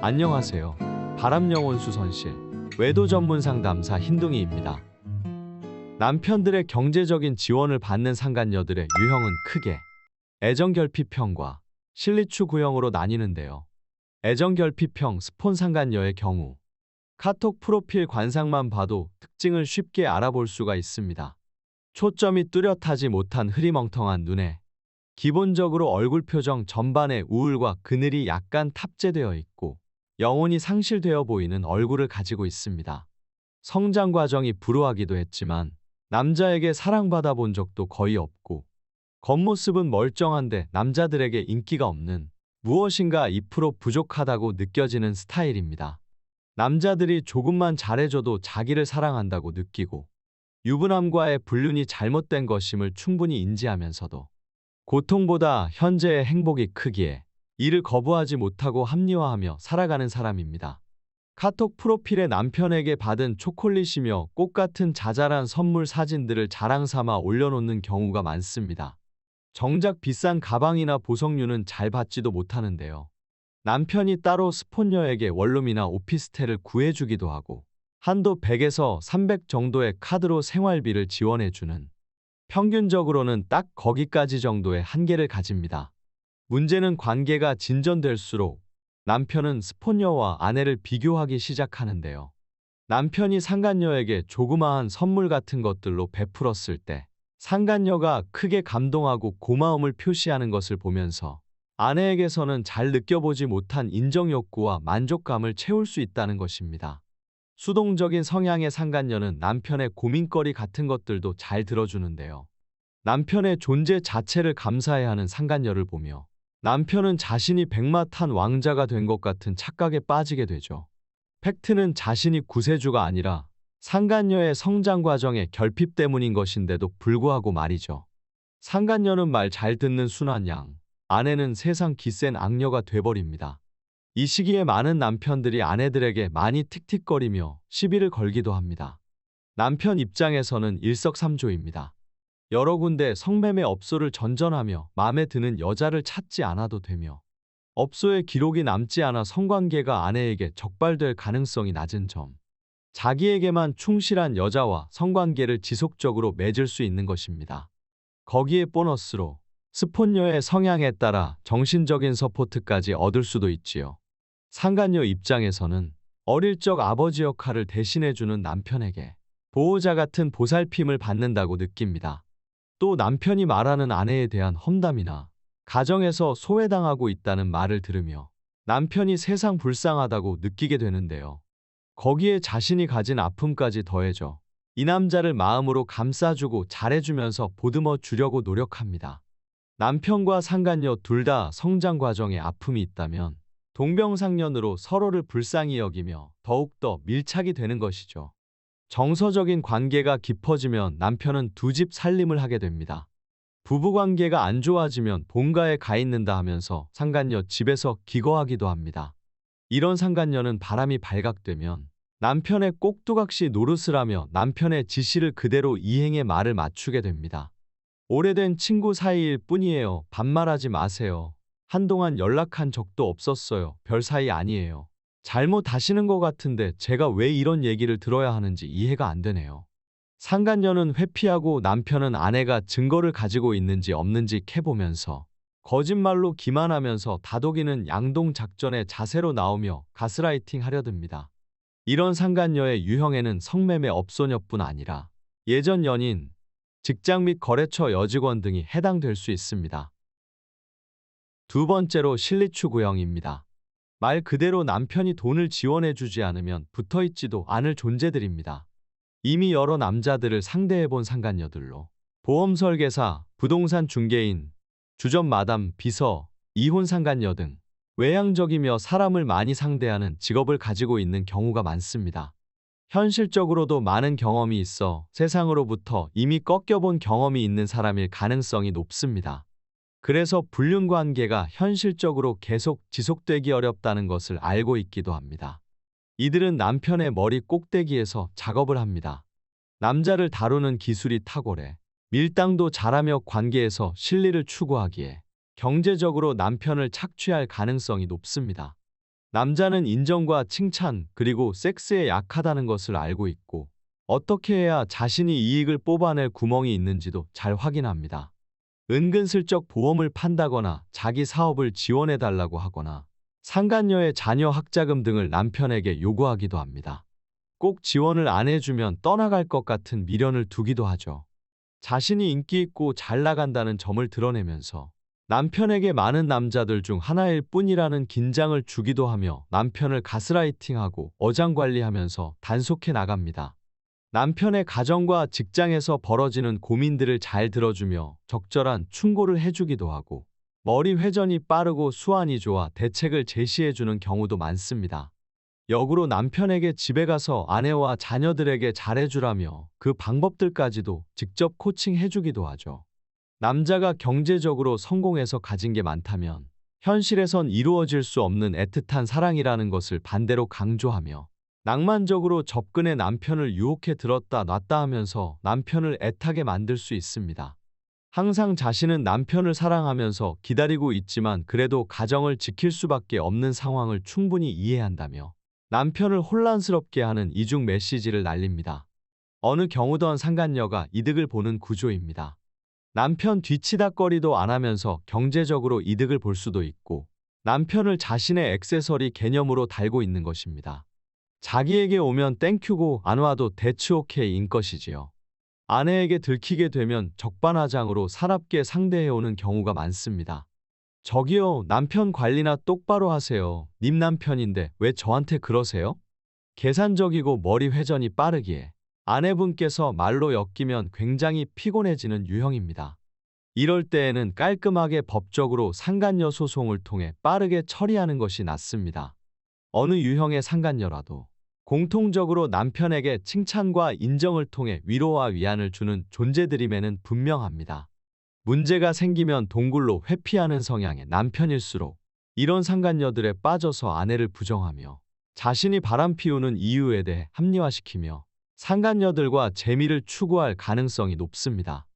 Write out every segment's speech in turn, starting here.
안녕하세요. 바람영혼 수선실 외도 전문 상담사 흰둥이입니다. 남편들의 경제적인 지원을 받는 상간녀들의 유형은 크게 애정결핍형과 실리추 구형으로 나뉘는데요. 애정결핍형 스폰 상간녀의 경우 카톡 프로필 관상만 봐도 특징을 쉽게 알아볼 수가 있습니다. 초점이 뚜렷하지 못한 흐리멍텅한 눈에 기본적으로 얼굴 표정 전반에 우울과 그늘이 약간 탑재되어 있고 영혼이 상실되어 보이는 얼굴을 가지고 있습니다. 성장 과정이 불우하기도 했지만 남자에게 사랑받아 본 적도 거의 없고 겉모습은 멀쩡한데 남자들에게 인기가 없는 무엇인가 2% 부족하다고 느껴지는 스타일입니다. 남자들이 조금만 잘해줘도 자기를 사랑한다고 느끼고 유부남과의 불륜이 잘못된 것임을 충분히 인지하면서도 고통보다 현재의 행복이 크기에 이를 거부하지 못하고 합리화하며 살아가는 사람입니다. 카톡 프로필에 남편에게 받은 초콜릿이며 꽃 같은 자잘한 선물 사진들을 자랑 삼아 올려놓는 경우가 많습니다. 정작 비싼 가방이나 보석류는 잘 받지도 못하는데요. 남편이 따로 스폰녀에게 원룸이나 오피스텔을 구해주기도 하고 한도 100에서 300 정도의 카드로 생활비를 지원해주는 평균적으로는 딱 거기까지 정도의 한계를 가집니다. 문제는 관계가 진전될수록 남편은 스폰녀와 아내를 비교하기 시작하는데요. 남편이 상간녀에게 조그마한 선물 같은 것들로 베풀었을 때 상간녀가 크게 감동하고 고마움을 표시하는 것을 보면서 아내에게서는 잘 느껴보지 못한 인정 욕구와 만족감을 채울 수 있다는 것입니다. 수동적인 성향의 상간녀는 남편의 고민거리 같은 것들도 잘 들어주는데요. 남편의 존재 자체를 감사해야 하는 상간녀를 보며 남편은 자신이 백마탄 왕자가 된 것 같은 착각에 빠지게 되죠. 팩트는 자신이 구세주가 아니라 상간녀의 성장 과정의 결핍 때문인 것인데도 불구하고 말이죠. 상간녀는 말 잘 듣는 순한 양, 아내는 세상 기센 악녀가 돼버립니다. 이 시기에 많은 남편들이 아내들에게 많이 틱틱거리며 시비를 걸기도 합니다. 남편 입장에서는 일석삼조입니다. 여러 군데 성매매 업소를 전전하며 마음에 드는 여자를 찾지 않아도 되며 업소에 기록이 남지 않아 성관계가 아내에게 적발될 가능성이 낮은 점, 자기에게만 충실한 여자와 성관계를 지속적으로 맺을 수 있는 것입니다. 거기에 보너스로 스폰녀의 성향에 따라 정신적인 서포트까지 얻을 수도 있지요. 상간녀 입장에서는 어릴 적 아버지 역할을 대신해주는 남편에게 보호자 같은 보살핌을 받는다고 느낍니다. 또 남편이 말하는 아내에 대한 험담이나 가정에서 소외당하고 있다는 말을 들으며 남편이 세상 불쌍하다고 느끼게 되는데요. 거기에 자신이 가진 아픔까지 더해져 이 남자를 마음으로 감싸주고 잘해주면서 보듬어 주려고 노력합니다. 남편과 상간녀 둘 다 성장 과정에 아픔이 있다면 동병상련으로 서로를 불쌍히 여기며 더욱더 밀착이 되는 것이죠. 정서적인 관계가 깊어지면 남편은 두 집 살림을 하게 됩니다. 부부관계가 안 좋아지면 본가에 가 있는다 하면서 상간녀 집에서 기거하기도 합니다. 이런 상간녀는 바람이 발각되면 남편의 꼭두각시 노릇을 하며 남편의 지시를 그대로 이행해 말을 맞추게 됩니다. 오래된 친구 사이일 뿐이에요. 반말하지 마세요. 한동안 연락한 적도 없었어요. 별 사이 아니에요. 잘못하시는 것 같은데 제가 왜 이런 얘기를 들어야 하는지 이해가 안 되네요. 상간녀는 회피하고 남편은 아내가 증거를 가지고 있는지 없는지 캐보면서 거짓말로 기만하면서 다독이는 양동작전의 자세로 나오며 가스라이팅 하려 듭니다. 이런 상간녀의 유형에는 성매매 업소녀뿐 아니라 예전 연인, 직장 및 거래처 여직원 등이 해당될 수 있습니다. 두 번째로 실리추 구형입니다. 말 그대로 남편이 돈을 지원해주지 않으면 붙어있지도 않을 존재들입니다. 이미 여러 남자들을 상대해본 상간녀들로 보험 설계사, 부동산 중개인, 주점 마담, 비서, 이혼 상간녀 등 외향적이며 사람을 많이 상대하는 직업을 가지고 있는 경우가 많습니다. 현실적으로도 많은 경험이 있어 세상으로부터 이미 꺾여본 경험이 있는 사람일 가능성이 높습니다. 그래서 불륜 관계가 현실적으로 계속 지속되기 어렵다는 것을 알고 있기도 합니다. 이들은 남편의 머리 꼭대기에서 작업을 합니다. 남자를 다루는 기술이 탁월해 밀당도 잘하며 관계에서 실리를 추구하기에 경제적으로 남편을 착취할 가능성이 높습니다. 남자는 인정과 칭찬 그리고 섹스에 약하다는 것을 알고 있고 어떻게 해야 자신이 이익을 뽑아낼 구멍이 있는지도 잘 확인합니다. 은근슬쩍 보험을 판다거나 자기 사업을 지원해달라고 하거나 상간녀의 자녀 학자금 등을 남편에게 요구하기도 합니다. 꼭 지원을 안 해주면 떠나갈 것 같은 미련을 두기도 하죠. 자신이 인기 있고 잘 나간다는 점을 드러내면서 남편에게 많은 남자들 중 하나일 뿐이라는 긴장을 주기도 하며 남편을 가스라이팅하고 어장관리하면서 단속해 나갑니다. 남편의 가정과 직장에서 벌어지는 고민들을 잘 들어주며 적절한 충고를 해주기도 하고 머리 회전이 빠르고 수완이 좋아 대책을 제시해주는 경우도 많습니다. 역으로 남편에게 집에 가서 아내와 자녀들에게 잘해주라며 그 방법들까지도 직접 코칭해주기도 하죠. 남자가 경제적으로 성공해서 가진 게 많다면 현실에선 이루어질 수 없는 애틋한 사랑이라는 것을 반대로 강조하며 낭만적으로 접근해 남편을 유혹해 들었다 놨다 하면서 남편을 애타게 만들 수 있습니다. 항상 자신은 남편을 사랑하면서 기다리고 있지만 그래도 가정을 지킬 수밖에 없는 상황을 충분히 이해한다며 남편을 혼란스럽게 하는 이중 메시지를 날립니다. 어느 경우던 상간녀가 이득을 보는 구조입니다. 남편 뒤치다꺼리도 안 하면서 경제적으로 이득을 볼 수도 있고 남편을 자신의 액세서리 개념으로 달고 있는 것입니다. 자기에게 오면 땡큐고 안 와도 대츠 오케이인 것이지요. 아내에게 들키게 되면 적반하장으로 사납게 상대해오는 경우가 많습니다. 저기요, 남편 관리나 똑바로 하세요. 님 남편인데 왜 저한테 그러세요? 계산적이고 머리 회전이 빠르기에 아내분께서 말로 엮이면 굉장히 피곤해지는 유형입니다. 이럴 때에는 깔끔하게 법적으로 상간녀 소송을 통해 빠르게 처리하는 것이 낫습니다. 어느 유형의 상간녀라도 공통적으로 남편에게 칭찬과 인정을 통해 위로와 위안을 주는 존재들임에는 분명합니다. 문제가 생기면 동굴로 회피하는 성향의 남편일수록 이런 상간녀들에 빠져서 아내를 부정하며 자신이 바람피우는 이유에 대해 합리화시키며 상간녀들과 재미를 추구할 가능성이 높습니다.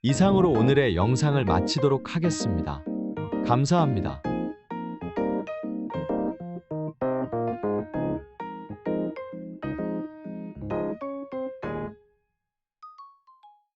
이상으로 오늘의 영상을 마치도록 하겠습니다. 감사합니다.